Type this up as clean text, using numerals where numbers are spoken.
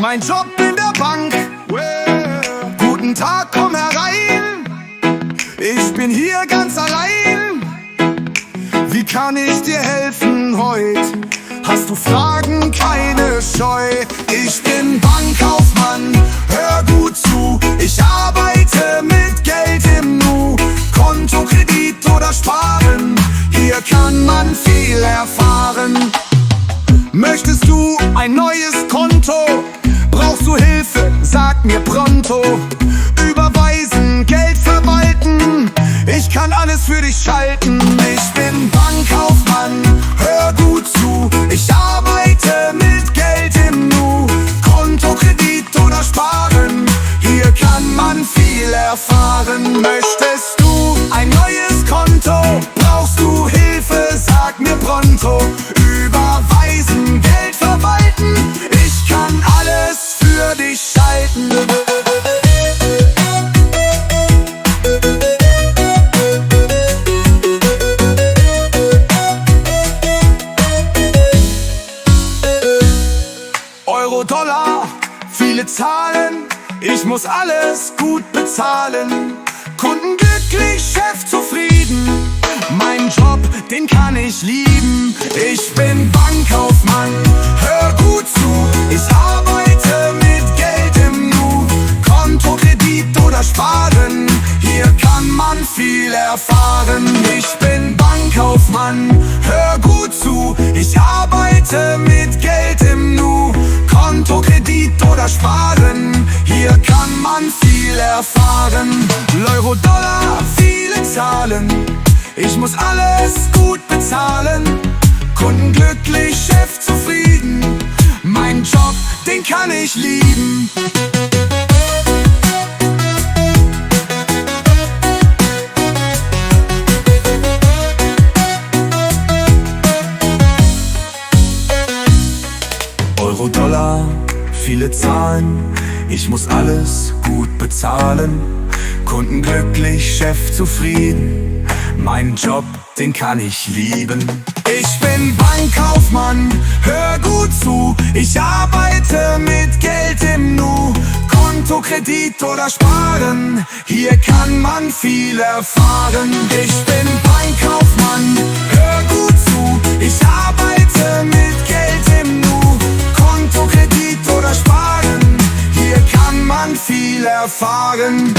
Mein Job in der Bank. Guten Tag, komm herein. Ich bin hier ganz allein. Wie kann ich dir helfen heut? Hast du Fragen, keine Scheu. Ich bin Bankkaufmann, hör gut zu. Ich arbeite mit Geld im Nu. Konto, Kredit oder Sparen, hier kann man viel erfahren. Möchtest du ein neues Konto? Brauchst du Hilfe? Sag mir pronto. Überweisen, Geld verwalten, ich kann alles für dich schalten. Ich bin Bankkaufmann, hör gut zu. Ich arbeite mit Geld im Nu. Konto, Kredit oder Sparen, hier kann man viel erfahren. Möchtest du ein neues Konto? Brauchst du Hilfe? Sag mir pronto. Überweisen, Geld verwalten, ich kann alles für dich schalten. Euro, Dollar, viele Zahlen, ich muss alles gut bezahlen. Kunden glücklich, Chef zufrieden, mein Job, den kann ich lieben. Ich bin Bankkaufmann, hör gut zu. Ich arbeite mit Geld im Nu. Konto, Kredit oder Sparen, hier kann man viel erfahren. Ich bin Bankkaufmann, hör gut zu. Ich arbeite mit Geld im Nu. Konto, Kredit oder Sparen, hier kann man viel erfahren. Euro, Dollar, viele Zahlen, ich muss alles gut bezahlen. Kunden glücklich, Chef zufrieden, mein Job, den kann ich lieben. Euro, Dollar, viele Zahlen, ich muss alles gut bezahlen. Kunden glücklich, Chef zufrieden, mein Job, den kann ich lieben. Ich bin Bankkaufmann, hör gut zu. Ich arbeite mit Geld im Nu. Konto, Kredit oder Sparen, hier kann man viel erfahren. Ich bin Bankkaufmann, hör gut zu. Ich arbeite mit Geld im Nu. Konto, Kredit oder Sparen, hier kann man viel erfahren.